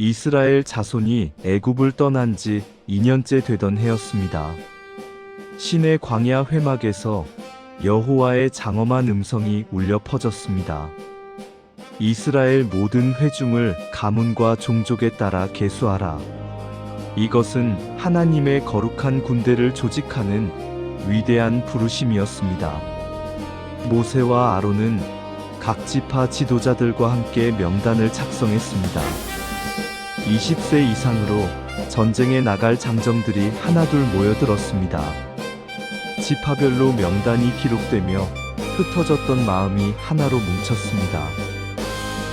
이스라엘 자손이 애굽을 떠난 지 2년째 되던 해였습니다. 시내 광야 회막에서 여호와의 장엄한 음성이 울려 퍼졌습니다. 이스라엘 모든 회중을 가문과 종족에 따라 계수하라. 이것은 하나님의 거룩한 군대를 조직하는 위대한 부르심이었습니다. 모세와 아론은 각 지파 지도자들과 함께 명단을 작성했습니다. 20세 이상으로 전쟁에 나갈 장정들이 하나둘 모여들었습니다. 지파별로 명단이 기록되며 흩어졌던 마음이 하나로 뭉쳤습니다.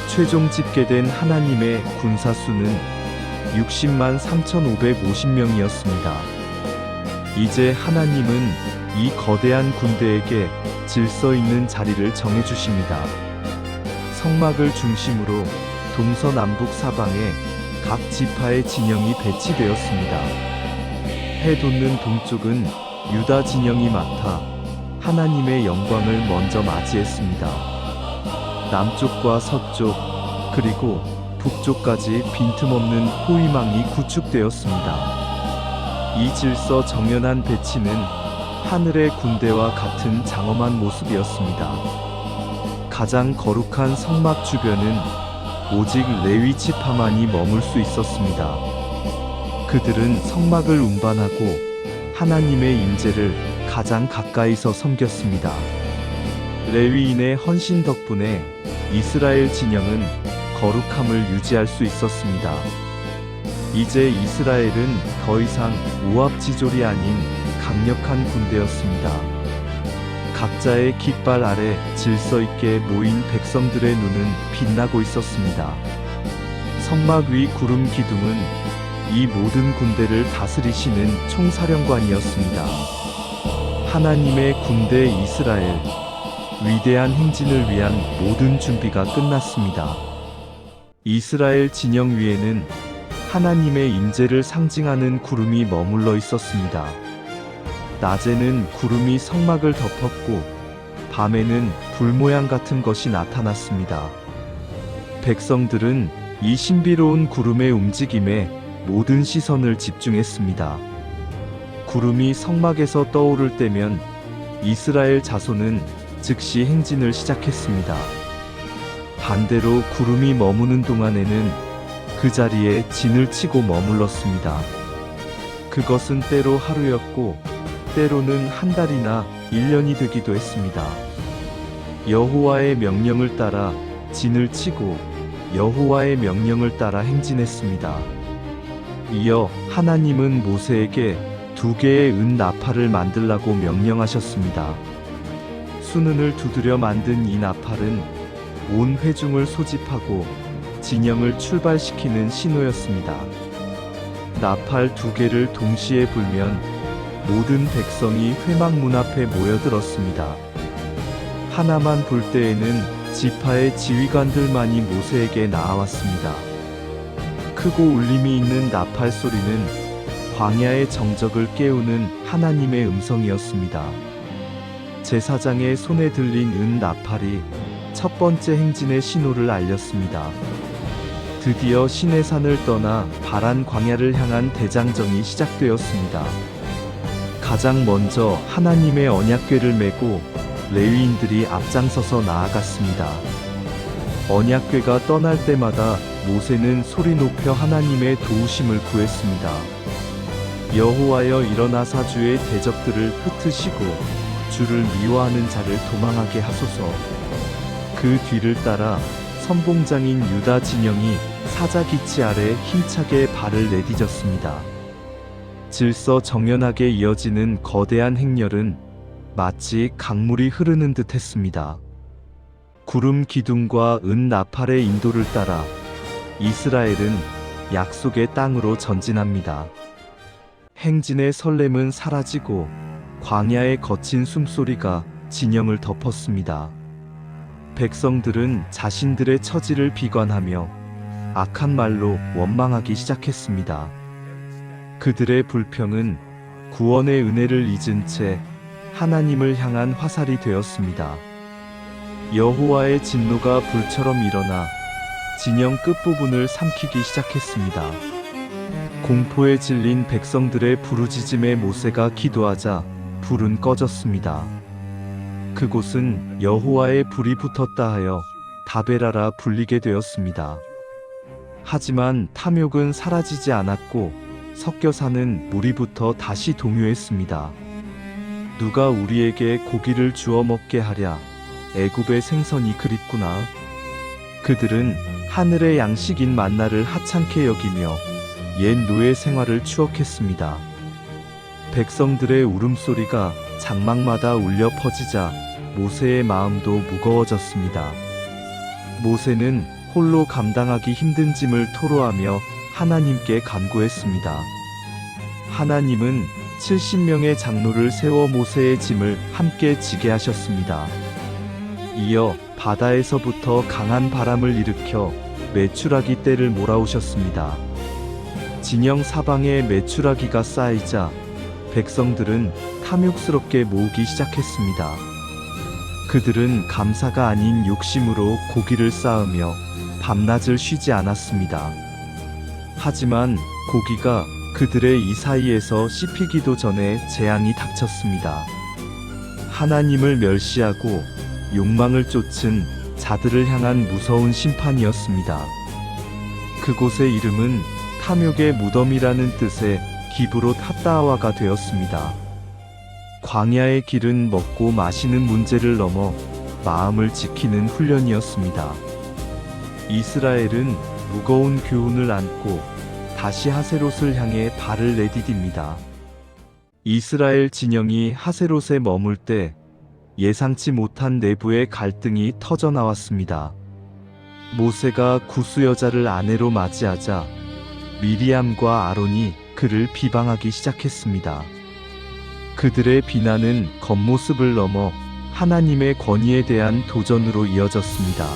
최종 집계된 하나님의 군사수는 60만 3,550명이었습니다. 이제 하나님은 이 거대한 군대에게 질서 있는 자리를 정해주십니다. 성막을 중심으로 동서남북 사방에 각 지파의 진영이 배치되었습니다. 해 돋는 동쪽은 유다 진영이 맡아 하나님의 영광을 먼저 맞이했습니다. 남쪽과 서쪽 그리고 북쪽까지 빈틈없는 호위망이 구축되었습니다. 이 질서 정연한 배치는 하늘의 군대와 같은 장엄한 모습이었습니다. 가장 거룩한 성막 주변은 오직 레위 지파만이 머물 수 있었습니다. 그들은 성막을 운반하고 하나님의 임재를 가장 가까이서 섬겼습니다. 레위인의 헌신 덕분에 이스라엘 진영은 거룩함을 유지할 수 있었습니다. 이제 이스라엘은 더 이상 우압지졸이 아닌 강력한 군대였습니다. 각자의 깃발 아래 질서 있게 모인 백성들의 눈은 빛나고 있었습니다. 성막 위 구름 기둥은 이 모든 군대를 다스리시는 총사령관이었습니다. 하나님의 군대 이스라엘, 위대한 행진을 위한 모든 준비가 끝났습니다. 이스라엘 진영 위에는 하나님의 임재를 상징하는 구름이 머물러 있었습니다. 낮에는 구름이 성막을 덮었고 밤에는 불 모양 같은 것이 나타났습니다. 백성들은 이 신비로운 구름의 움직임에 모든 시선을 집중했습니다. 구름이 성막에서 떠오를 때면 이스라엘 자손은 즉시 행진을 시작했습니다. 반대로 구름이 머무는 동안에는 그 자리에 진을 치고 머물렀습니다. 그것은 때로 하루였고 때로는 한 달이나 1년이 되기도 했습니다. 여호와의 명령을 따라 진을 치고 여호와의 명령을 따라 행진했습니다. 이어 하나님은 모세에게 2개의 은 나팔을 만들라고 명령하셨습니다. 수는을 두드려 만든 이 나팔은 온 회중을 소집하고 진영을 출발시키는 신호였습니다. 나팔 2개를 동시에 불면 모든 백성이 회막 문 앞에 모여들었습니다. 하나만 불 때에는 지파의 지휘관들만이 모세에게 나아왔습니다. 크고 울림이 있는 나팔 소리는 광야의 정적을 깨우는 하나님의 음성이었습니다. 제사장의 손에 들린 은 나팔이 첫 번째 행진의 신호를 알렸습니다. 드디어 시내산을 떠나 바란 광야를 향한 대장정이 시작되었습니다. 가장 먼저 하나님의 언약궤를 메고 레위인들이 앞장서서 나아갔습니다. 언약궤가 떠날 때마다 모세는 소리 높여 하나님의 도우심을 구했습니다. 여호와여 일어나사 주의 대적들을 흩으시고 주를 미워하는 자를 도망하게 하소서. 그 뒤를 따라 선봉장인 유다 진영이 사자기치 아래 힘차게 발을 내디뎠습니다. 질서 정연하게 이어지는 거대한 행렬은 마치 강물이 흐르는 듯 했습니다. 구름 기둥과 은 나팔의 인도를 따라 이스라엘은 약속의 땅으로 전진합니다. 행진의 설렘은 사라지고 광야의 거친 숨소리가 진영을 덮었습니다. 백성들은 자신들의 처지를 비관하며 악한 말로 원망하기 시작했습니다. 그들의 불평은 구원의 은혜를 잊은 채 하나님을 향한 화살이 되었습니다. 여호와의 진노가 불처럼 일어나 진영 끝부분을 삼키기 시작했습니다. 공포에 질린 백성들의 부르짖음에 모세가 기도하자 불은 꺼졌습니다. 그곳은 여호와의 불이 붙었다 하여 다베라라 불리게 되었습니다. 하지만 탐욕은 사라지지 않았고 섞여 사는 무리부터 다시 동요했습니다. 누가 우리에게 고기를 주워 먹게 하랴. 애굽의 생선이 그립구나. 그들은 하늘의 양식인 만나를 하찮게 여기며 옛 노예 생활을 추억했습니다. 백성들의 울음소리가 장막마다 울려 퍼지자 모세의 마음도 무거워졌습니다. 모세는 홀로 감당하기 힘든 짐을 토로하며 하나님께 간구했습니다. 하나님은 70명의 장로를 세워 모세의 짐을 함께 지게 하셨습니다. 이어 바다에서부터 강한 바람을 일으켜 메추라기 떼를 몰아오셨습니다. 진영 사방에 메추라기가 쌓이자 백성들은 탐욕스럽게 모으기 시작했습니다. 그들은 감사가 아닌 욕심으로 고기를 쌓으며 밤낮을 쉬지 않았습니다. 하지만 고기가 그들의 이 사이에서 씹히기도 전에 재앙이 닥쳤습니다. 하나님을 멸시하고 욕망을 쫓은 자들을 향한 무서운 심판이었습니다. 그곳의 이름은 탐욕의 무덤이라는 뜻의 기브롯 핫다아와가 되었습니다. 광야의 길은 먹고 마시는 문제를 넘어 마음을 지키는 훈련이었습니다. 이스라엘은 무거운 교훈을 안고 다시 하세롯을 향해 발을 내디딥니다. 이스라엘 진영이 하세롯에 머물 때 예상치 못한 내부의 갈등이 터져 나왔습니다. 모세가 구스 여자를 아내로 맞이하자 미리암과 아론이 그를 비방하기 시작했습니다. 그들의 비난은 겉모습을 넘어 하나님의 권위에 대한 도전으로 이어졌습니다.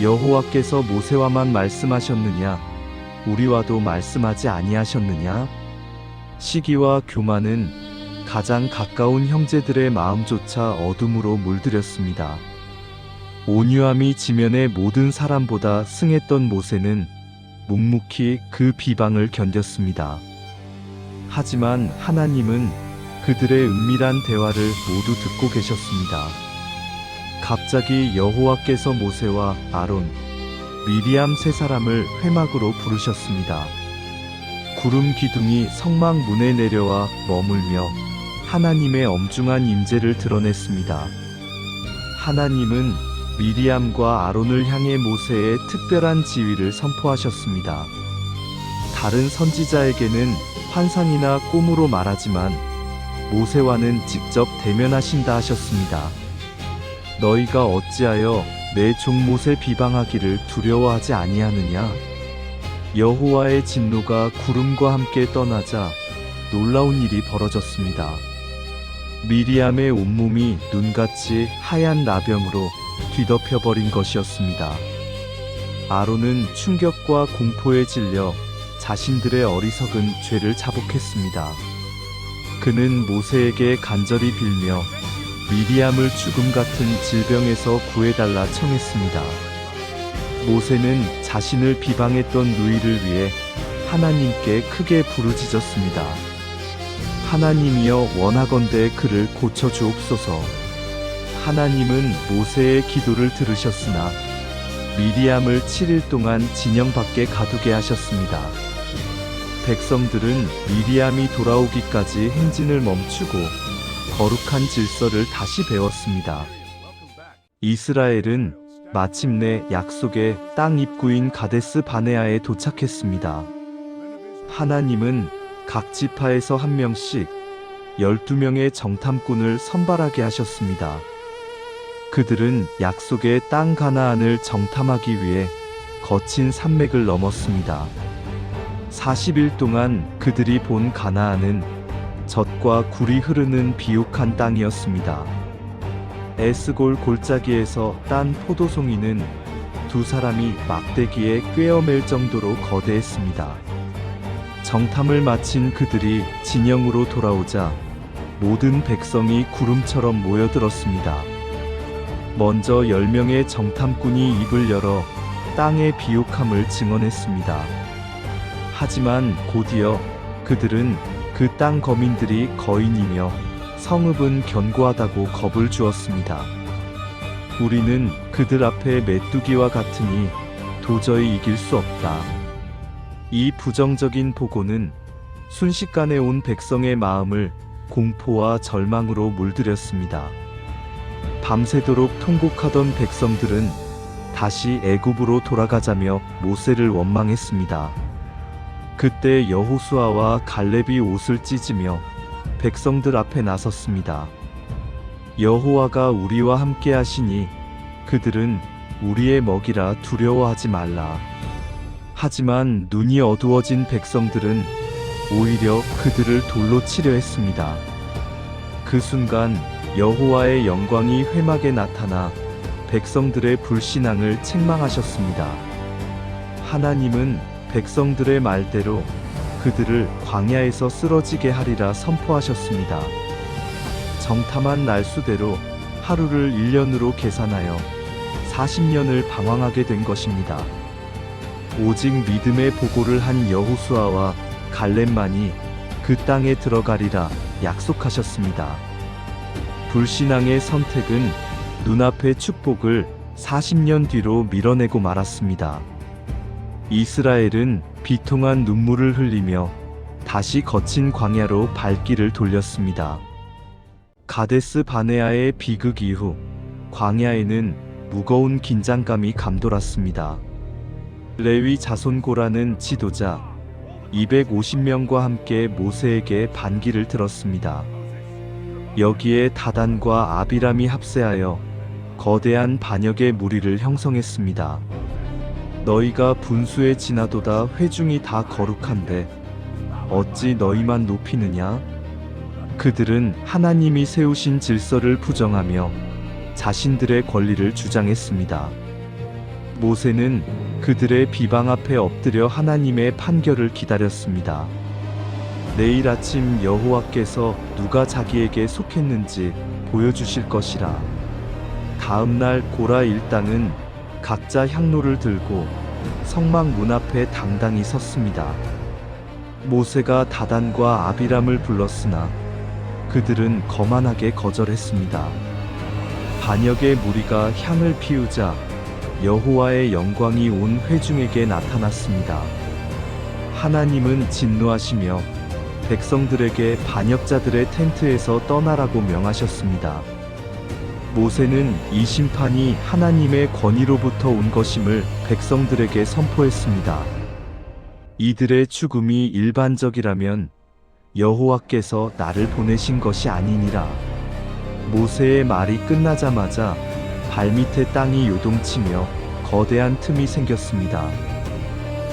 여호와께서 모세와만 말씀하셨느냐? 우리와도 말씀하지 아니하셨느냐? 시기와 교만은 가장 가까운 형제들의 마음조차 어둠으로 물들였습니다. 온유함이 지면의 모든 사람보다 승했던 모세는 묵묵히 그 비방을 견뎠습니다. 하지만 하나님은 그들의 은밀한 대화를 모두 듣고 계셨습니다. 갑자기 여호와께서 모세와 아론, 미리암 세 사람을 회막으로 부르셨습니다. 구름 기둥이 성막 문에 내려와 머물며 하나님의 엄중한 임재를 드러냈습니다. 하나님은 미리암과 아론을 향해 모세의 특별한 지위를 선포하셨습니다. 다른 선지자에게는 환상이나 꿈으로 말하지만 모세와는 직접 대면하신다 하셨습니다. 너희가 어찌하여 내 종 모세 비방하기를 두려워하지 아니하느냐? 여호와의 진노가 구름과 함께 떠나자 놀라운 일이 벌어졌습니다. 미리암의 온몸이 눈같이 하얀 나병으로 뒤덮여버린 것이었습니다. 아론은 충격과 공포에 질려 자신들의 어리석은 죄를 자복했습니다. 그는 모세에게 간절히 빌며 미리암을 죽음 같은 질병에서 구해달라 청했습니다. 모세는 자신을 비방했던 누이를 위해 하나님께 크게 부르짖었습니다. 하나님이여 원하건대 그를 고쳐주옵소서. 하나님은 모세의 기도를 들으셨으나 미리암을 7일 동안 진영 밖에 가두게 하셨습니다. 백성들은 미리암이 돌아오기까지 행진을 멈추고 거룩한 질서를 다시 배웠습니다. 이스라엘은 마침내 약속의 땅 입구인 가데스 바네아에 도착했습니다. 하나님은 각 지파에서 한 명씩 12명의 정탐꾼을 선발하게 하셨습니다. 그들은 약속의 땅 가나안을 정탐하기 위해 거친 산맥을 넘었습니다. 40일 동안 그들이 본 가나안은 젖과 굴이 흐르는 비옥한 땅이었습니다. 에스골 골짜기에서 딴 포도송이는 두 사람이 막대기에 꿰어맬 정도로 거대했습니다. 정탐을 마친 그들이 진영으로 돌아오자 모든 백성이 구름처럼 모여들었습니다. 먼저 10명의 정탐꾼이 입을 열어 땅의 비옥함을 증언했습니다. 하지만 곧이어 그들은 그 땅 거민들이 거인이며 성읍은 견고하다고 겁을 주었습니다. 우리는 그들 앞에 메뚜기와 같으니 도저히 이길 수 없다. 이 부정적인 보고는 순식간에 온 백성의 마음을 공포와 절망으로 물들였습니다. 밤새도록 통곡하던 백성들은 다시 애굽으로 돌아가자며 모세를 원망했습니다. 그때 여호수아와 갈렙이 옷을 찢으며 백성들 앞에 나섰습니다. 여호와가 우리와 함께 하시니 그들은 우리의 먹이라 두려워하지 말라. 하지만 눈이 어두워진 백성들은 오히려 그들을 돌로 치려 했습니다. 그 순간 여호와의 영광이 회막에 나타나 백성들의 불신앙을 책망하셨습니다. 하나님은 백성들의 말대로 그들을 광야에서 쓰러지게 하리라 선포하셨습니다. 정탐한 날수대로 하루를 1년으로 계산하여 40년을 방황하게 된 것입니다. 오직 믿음의 보고를 한 여호수아와 갈렙만이 그 땅에 들어가리라 약속하셨습니다. 불신앙의 선택은 눈앞의 축복을 40년 뒤로 밀어내고 말았습니다. 이스라엘은 비통한 눈물을 흘리며 다시 거친 광야로 발길을 돌렸습니다. 가데스 바네아의 비극 이후 광야에는 무거운 긴장감이 감돌았습니다. 레위 자손 고라는 지도자 250명과 함께 모세에게 반기를 들었습니다. 여기에 다단과 아비람이 합세하여 거대한 반역의 무리를 형성했습니다. 너희가 분수에 지나도다 회중이 다 거룩한데 어찌 너희만 높이느냐? 그들은 하나님이 세우신 질서를 부정하며 자신들의 권리를 주장했습니다. 모세는 그들의 비방 앞에 엎드려 하나님의 판결을 기다렸습니다. 내일 아침 여호와께서 누가 자기에게 속했는지 보여주실 것이라. 다음 날 고라 일당은 각자 향로를 들고 성막 문 앞에 당당히 섰습니다. 모세가 다단과 아비람을 불렀으나 그들은 거만하게 거절했습니다. 반역의 무리가 향을 피우자 여호와의 영광이 온 회중에게 나타났습니다. 하나님은 진노하시며 백성들에게 반역자들의 텐트에서 떠나라고 명하셨습니다. 모세는 이 심판이 하나님의 권위로부터 온 것임을 백성들에게 선포했습니다. 이들의 죽음이 일반적이라면 여호와께서 나를 보내신 것이 아니니라. 모세의 말이 끝나자마자 발밑에 땅이 요동치며 거대한 틈이 생겼습니다.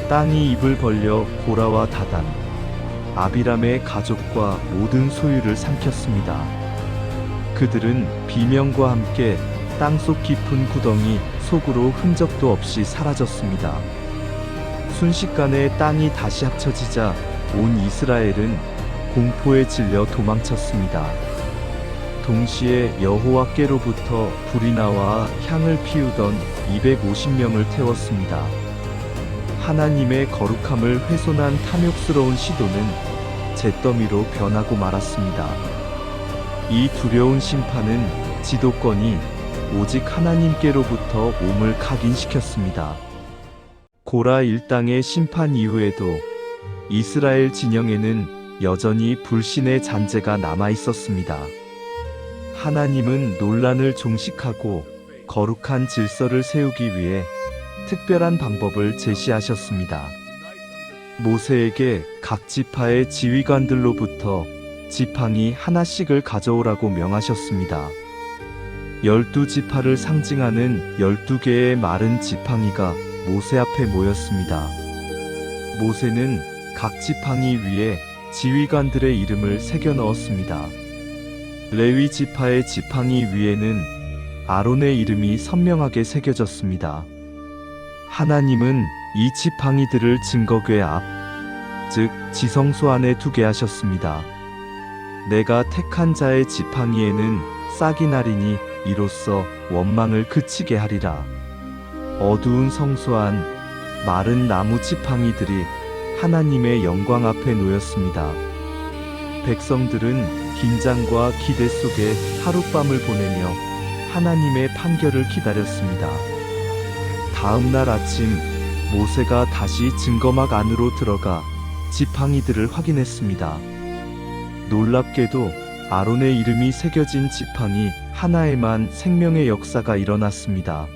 땅이 입을 벌려 고라와 다단, 아비람의 가족과 모든 소유를 삼켰습니다. 그들은 비명과 함께 땅속 깊은 구덩이 속으로 흔적도 없이 사라졌습니다. 순식간에 땅이 다시 합쳐지자 온 이스라엘은 공포에 질려 도망쳤습니다. 동시에 여호와께로부터 불이 나와 향을 피우던 250명을 태웠습니다. 하나님의 거룩함을 훼손한 탐욕스러운 시도는 잿더미로 변하고 말았습니다. 이 두려운 심판은 지도권이 오직 하나님께로부터 몸을 각인시켰습니다. 고라 일당의 심판 이후에도 이스라엘 진영에는 여전히 불신의 잔재가 남아 있었습니다. 하나님은 논란을 종식하고 거룩한 질서를 세우기 위해 특별한 방법을 제시하셨습니다. 모세에게 각 지파의 지휘관들로부터 지팡이 하나씩을 가져오라고 명하셨습니다. 12지파를 상징하는 12개의 마른 지팡이가 모세 앞에 모였습니다. 모세는 각 지팡이 위에 지휘관들의 이름을 새겨 넣었습니다. 레위 지파의 지팡이 위에는 아론의 이름이 선명하게 새겨졌습니다. 하나님은 이 지팡이들을 증거궤 앞, 즉 지성소 안에 두게 하셨습니다. 내가 택한 자의 지팡이에는 싹이 나리니 이로써 원망을 그치게 하리라. 어두운 성소 안 마른 나무 지팡이들이 하나님의 영광 앞에 놓였습니다. 백성들은 긴장과 기대 속에 하룻밤을 보내며 하나님의 판결을 기다렸습니다. 다음 날 아침 모세가 다시 증거막 안으로 들어가 지팡이들을 확인했습니다. 놀랍게도 아론의 이름이 새겨진 지팡이 하나에만 생명의 역사가 일어났습니다.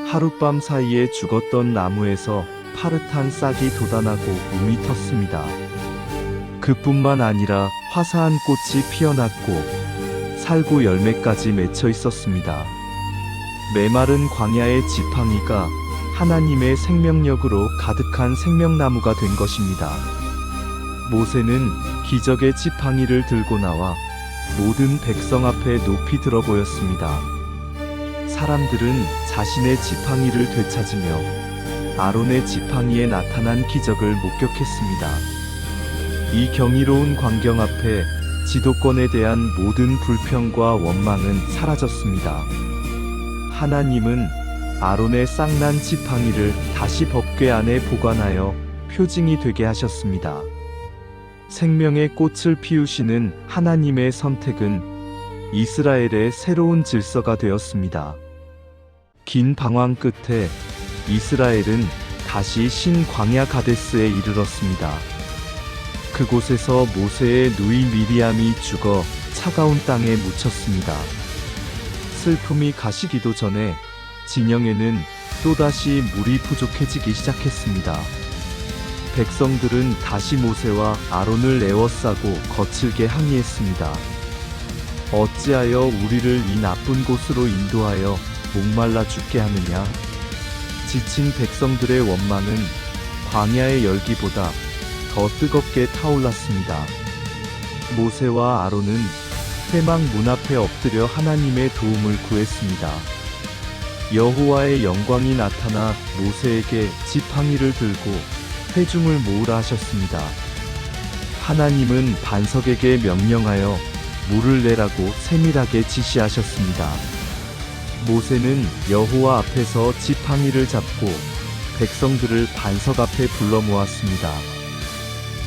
하룻밤 사이에 죽었던 나무에서 파릇한 싹이 돋아나고 움이 텄습니다. 그뿐만 아니라 화사한 꽃이 피어났고 살구 열매까지 맺혀 있었습니다. 메마른 광야의 지팡이가 하나님의 생명력으로 가득한 생명나무가 된 것입니다. 모세는 기적의 지팡이를 들고 나와 모든 백성 앞에 높이 들어 보였습니다. 사람들은 자신의 지팡이를 되찾으며 아론의 지팡이에 나타난 기적을 목격했습니다. 이 경이로운 광경 앞에 지도권에 대한 모든 불평과 원망은 사라졌습니다. 하나님은 아론의 쌍난 지팡이를 다시 법궤 안에 보관하여 표징이 되게 하셨습니다. 생명의 꽃을 피우시는 하나님의 선택은 이스라엘의 새로운 질서가 되었습니다. 긴 방황 끝에 이스라엘은 다시 신광야 가데스에 이르렀습니다. 그곳에서 모세의 누이 미리암이 죽어 차가운 땅에 묻혔습니다. 슬픔이 가시기도 전에 진영에는 또다시 물이 부족해지기 시작했습니다. 백성들은 다시 모세와 아론을 에워싸고 거칠게 항의했습니다. 어찌하여 우리를 이 나쁜 곳으로 인도하여 목말라 죽게 하느냐? 지친 백성들의 원망은 광야의 열기보다 더 뜨겁게 타올랐습니다. 모세와 아론은 회막 문 앞에 엎드려 하나님의 도움을 구했습니다. 여호와의 영광이 나타나 모세에게 지팡이를 들고 회중을 모으라 하셨습니다. 하나님은 반석에게 명령하여 물을 내라고 세밀하게 지시하셨습니다. 모세는 여호와 앞에서 지팡이를 잡고 백성들을 반석 앞에 불러 모았습니다.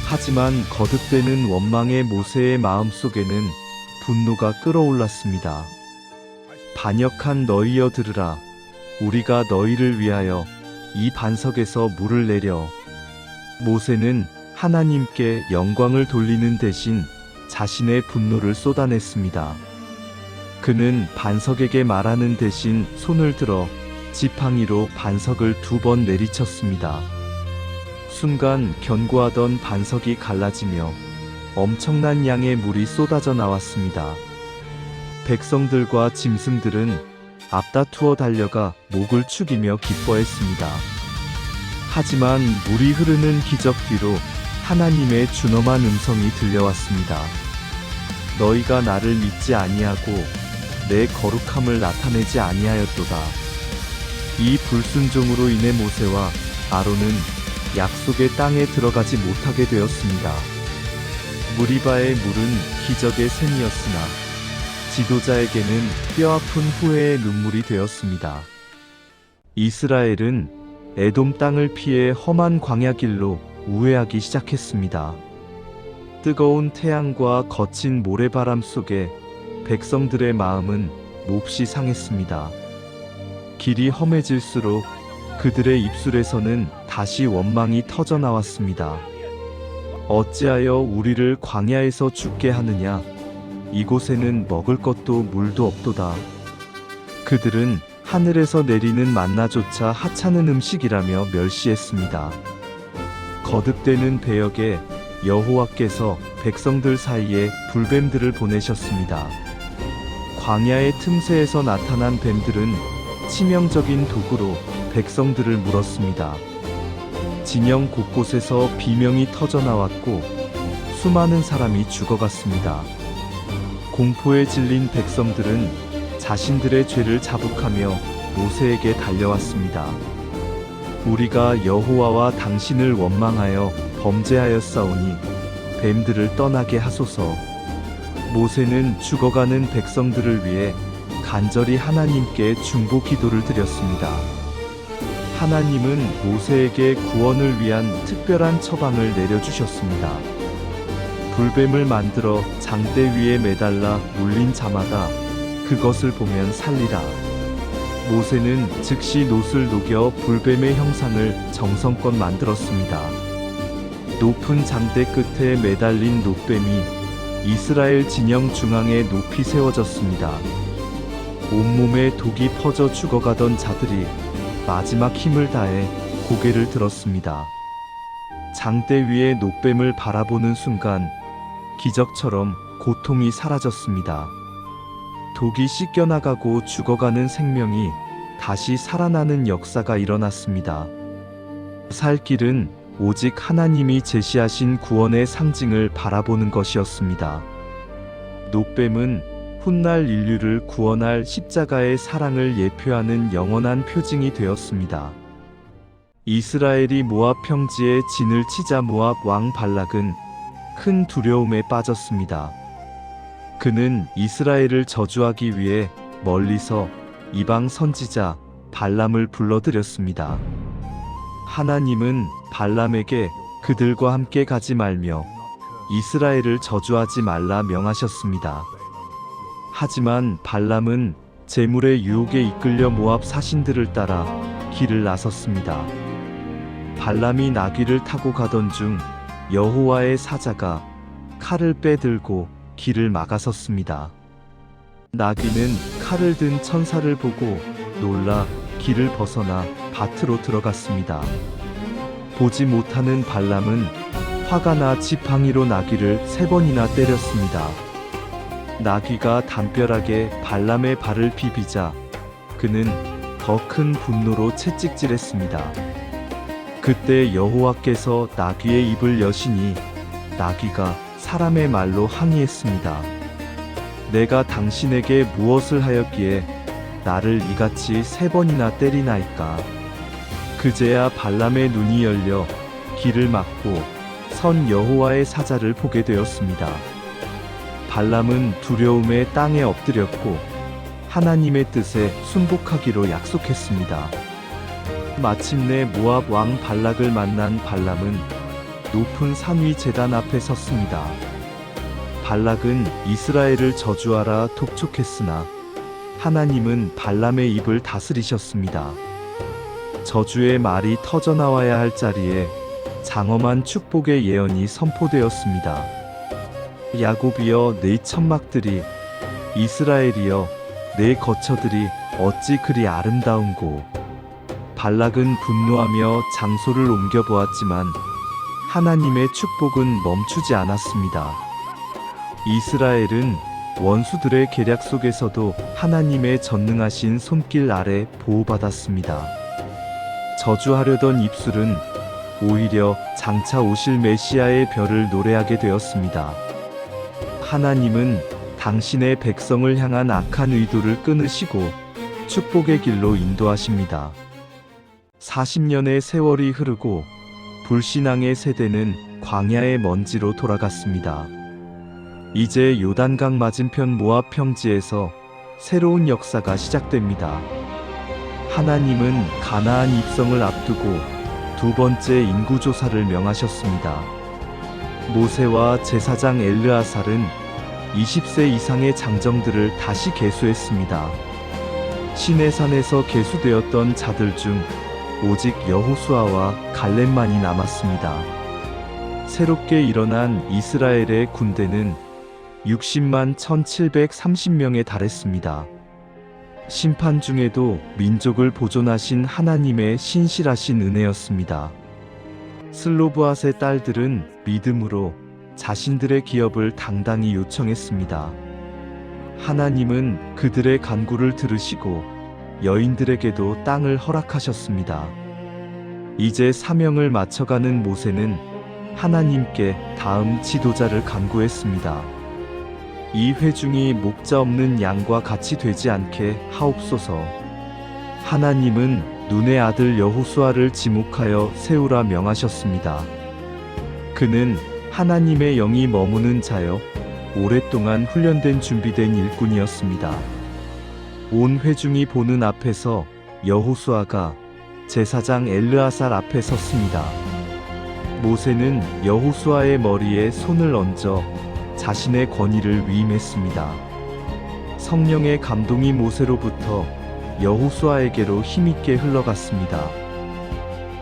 하지만 거듭되는 원망의 모세의 마음속에는 분노가 끓어올랐습니다. 반역한 너희여 들으라. 우리가 너희를 위하여 이 반석에서 물을 내려. 모세는 하나님께 영광을 돌리는 대신 자신의 분노를 쏟아냈습니다. 그는 반석에게 말하는 대신 손을 들어 지팡이로 반석을 2번 내리쳤습니다. 순간 견고하던 반석이 갈라지며 엄청난 양의 물이 쏟아져 나왔습니다. 백성들과 짐승들은 앞다투어 달려가 목을 축이며 기뻐했습니다. 하지만 물이 흐르는 기적 뒤로 하나님의 준엄한 음성이 들려왔습니다. 너희가 나를 믿지 아니하고 내 거룩함을 나타내지 아니하였도다. 이 불순종으로 인해 모세와 아론은 약속의 땅에 들어가지 못하게 되었습니다. 무리바의 물은 기적의 샘이었으나 지도자에게는 뼈아픈 후회의 눈물이 되었습니다. 이스라엘은 에돔 땅을 피해 험한 광야길로 우회하기 시작했습니다. 뜨거운 태양과 거친 모래바람 속에 백성들의 마음은 몹시 상했습니다. 길이 험해질수록 그들의 입술에서는 다시 원망이 터져 나왔습니다. 어찌하여 우리를 광야에서 죽게 하느냐? 이곳에는 먹을 것도 물도 없도다. 그들은 하늘에서 내리는 만나조차 하찮은 음식이라며 멸시했습니다. 거듭되는 배역에 여호와께서 백성들 사이에 불뱀들을 보내셨습니다. 광야의 틈새에서 나타난 뱀들은 치명적인 도구로 백성들을 물었습니다. 진영 곳곳에서 비명이 터져 나왔고 수많은 사람이 죽어갔습니다. 공포에 질린 백성들은 자신들의 죄를 자복하며 모세에게 달려왔습니다. 우리가 여호와와 당신을 원망하여 범죄하였사오니 뱀들을 떠나게 하소서. 모세는 죽어가는 백성들을 위해 간절히 하나님께 중보 기도를 드렸습니다. 하나님은 모세에게 구원을 위한 특별한 처방을 내려주셨습니다. 불뱀을 만들어 장대 위에 매달라 물린 자마다 그것을 보면 살리라. 모세는 즉시 놋을 녹여 불뱀의 형상을 정성껏 만들었습니다. 높은 장대 끝에 매달린 놋뱀이 이스라엘 진영 중앙에 높이 세워졌습니다. 온몸에 독이 퍼져 죽어가던 자들이 마지막 힘을 다해 고개를 들었습니다. 장대 위에 놋뱀을 바라보는 순간 기적처럼 고통이 사라졌습니다. 독이 씻겨나가고 죽어가는 생명이 다시 살아나는 역사가 일어났습니다. 살 길은 오직 하나님이 제시하신 구원의 상징을 바라보는 것이었습니다. 놋뱀은 훗날 인류를 구원할 십자가의 사랑을 예표하는 영원한 표징이 되었습니다. 이스라엘이 모압 평지에 진을 치자 모압 왕 발락은 큰 두려움에 빠졌습니다. 그는 이스라엘을 저주하기 위해 멀리서 이방 선지자 발람을 불러들였습니다. 하나님은 발람에게 그들과 함께 가지 말며 이스라엘을 저주하지 말라 명하셨습니다. 하지만 발람은 재물의 유혹에 이끌려 모압 사신들을 따라 길을 나섰습니다. 발람이 나귀를 타고 가던 중 여호와의 사자가 칼을 빼들고 길을 막아섰습니다. 나귀는 칼을 든 천사를 보고 놀라 길을 벗어나 밭으로 들어갔습니다. 보지 못하는 발람은 화가 나 지팡이로 나귀를 3번이나 때렸습니다. 나귀가 담벼락에 발람의 발을 비비자 그는 더 큰 분노로 채찍질했습니다. 그때 여호와께서 나귀의 입을 여시니 나귀가 사람의 말로 항의했습니다. 내가 당신에게 무엇을 하였기에 나를 이같이 3번이나 때리나이까. 그제야 발람의 눈이 열려 길을 막고 선 여호와의 사자를 보게 되었습니다. 발람은 두려움에 땅에 엎드렸고 하나님의 뜻에 순복하기로 약속했습니다. 마침내 모압 왕 발락을 만난 발람은 높은 산 위 제단 앞에 섰습니다. 발락은 이스라엘을 저주하라 독촉했으나 하나님은 발람의 입을 다스리셨습니다. 저주의 말이 터져나와야 할 자리에 장엄한 축복의 예언이 선포되었습니다. 야곱이여 내 천막들이, 이스라엘이여 내 거처들이 어찌 그리 아름다운고. 발락은 분노하며 장소를 옮겨보았지만 하나님의 축복은 멈추지 않았습니다. 이스라엘은 원수들의 계략 속에서도 하나님의 전능하신 손길 아래 보호받았습니다. 저주하려던 입술은 오히려 장차 오실 메시아의 별을 노래하게 되었습니다. 하나님은 당신의 백성을 향한 악한 의도를 끊으시고 축복의 길로 인도하십니다. 40년의 세월이 흐르고 불신앙의 세대는 광야의 먼지로 돌아갔습니다. 이제 요단강 맞은편 모압 평지에서 새로운 역사가 시작됩니다. 하나님은 가나안 입성을 앞두고 2번째 인구조사를 명하셨습니다. 모세와 제사장 엘르아살은 20세 이상의 장정들을 다시 계수했습니다. 시내산에서 계수되었던 자들 중 오직 여호수아와 갈렙만이 남았습니다. 새롭게 일어난 이스라엘의 군대는 60만 1730명에 달했습니다. 심판 중에도 민족을 보존하신 하나님의 신실하신 은혜였습니다. 슬로브앗의 딸들은 믿음으로 자신들의 기업을 당당히 요청했습니다. 하나님은 그들의 간구를 들으시고 여인들에게도 땅을 허락하셨습니다. 이제 사명을 마쳐가는 모세는 하나님께 다음 지도자를 간구했습니다. 이 회중이 목자 없는 양과 같이 되지 않게 하옵소서. 하나님은 눈의 아들 여호수아를 지목하여 세우라 명하셨습니다. 그는 하나님의 영이 머무는 자여 오랫동안 훈련된 준비된 일꾼이었습니다. 온 회중이 보는 앞에서 여호수아가 제사장 엘르아살 앞에 섰습니다. 모세는 여호수아의 머리에 손을 얹어 자신의 권위를 위임했습니다. 성령의 감동이 모세로부터 여호수아에게로 힘있게 흘러갔습니다.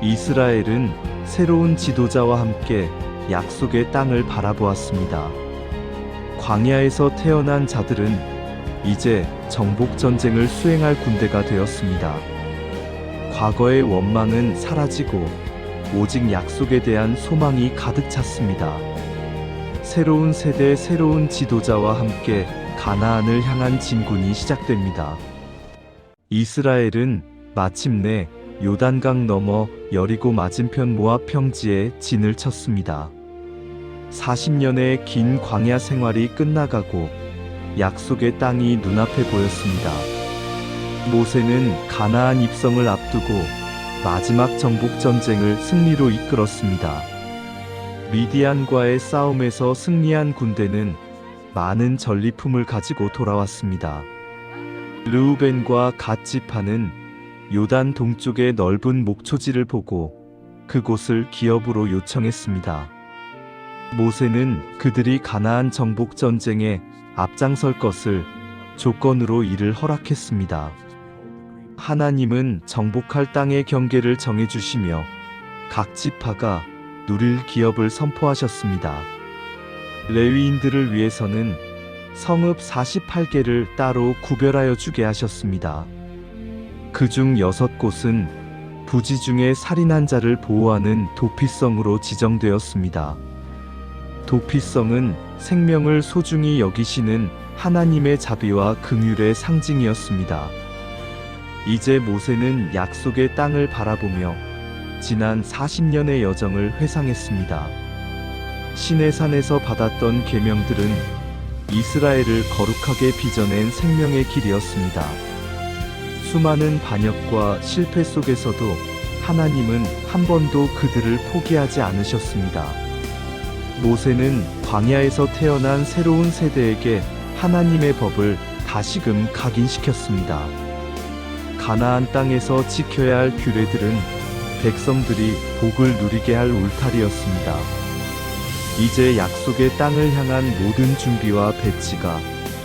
이스라엘은 새로운 지도자와 함께 약속의 땅을 바라보았습니다. 광야에서 태어난 자들은 이제 정복 전쟁을 수행할 군대가 되었습니다. 과거의 원망은 사라지고 오직 약속에 대한 소망이 가득 찼습니다. 새로운 세대, 새로운 지도자와 함께 가나안을 향한 진군이 시작됩니다. 이스라엘은 마침내 요단강 너머 여리고 맞은편 모압 평지에 진을 쳤습니다. 40년의 긴 광야 생활이 끝나가고 약속의 땅이 눈앞에 보였습니다. 모세는 가나안 입성을 앞두고 마지막 정복 전쟁을 승리로 이끌었습니다. 미디안과의 싸움에서 승리한 군대는 많은 전리품을 가지고 돌아왔습니다. 르우벤과 갓 지파는 요단 동쪽의 넓은 목초지를 보고 그곳을 기업으로 요청했습니다. 모세는 그들이 가나안 정복 전쟁에 앞장설 것을 조건으로 이를 허락했습니다. 하나님은 정복할 땅의 경계를 정해주시며 각 지파가 누릴 기업을 선포하셨습니다. 레위인들을 위해서는 성읍 48개를 따로 구별하여 주게 하셨습니다. 그중 6곳은 부지 중에 살인한 자를 보호하는 도피성으로 지정되었습니다. 도피성은 생명을 소중히 여기시는 하나님의 자비와 긍휼의 상징이었습니다. 이제 모세는 약속의 땅을 바라보며 지난 40년의 여정을 회상했습니다. 시내산에서 받았던 계명들은 이스라엘을 거룩하게 빚어낸 생명의 길이었습니다. 수많은 반역과 실패 속에서도 하나님은 한 번도 그들을 포기하지 않으셨습니다. 모세는 광야에서 태어난 새로운 세대에게 하나님의 법을 다시금 각인시켰습니다. 가나안 땅에서 지켜야 할 규례들은 백성들이 복을 누리게 할 울타리였습니다. 이제 약속의 땅을 향한 모든 준비와 배치가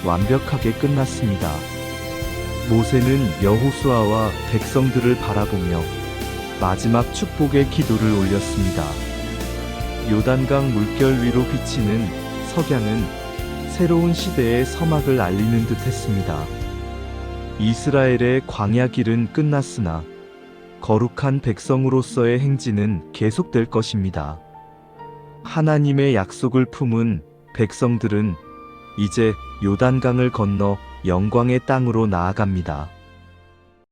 완벽하게 끝났습니다. 모세는 여호수아와 백성들을 바라보며 마지막 축복의 기도를 올렸습니다. 요단강 물결 위로 비치는 석양은 새로운 시대의 서막을 알리는 듯 했습니다. 이스라엘의 광야 길은 끝났으나 거룩한 백성으로서의 행진은 계속될 것입니다. 하나님의 약속을 품은 백성들은 이제 요단강을 건너 영광의 땅으로 나아갑니다.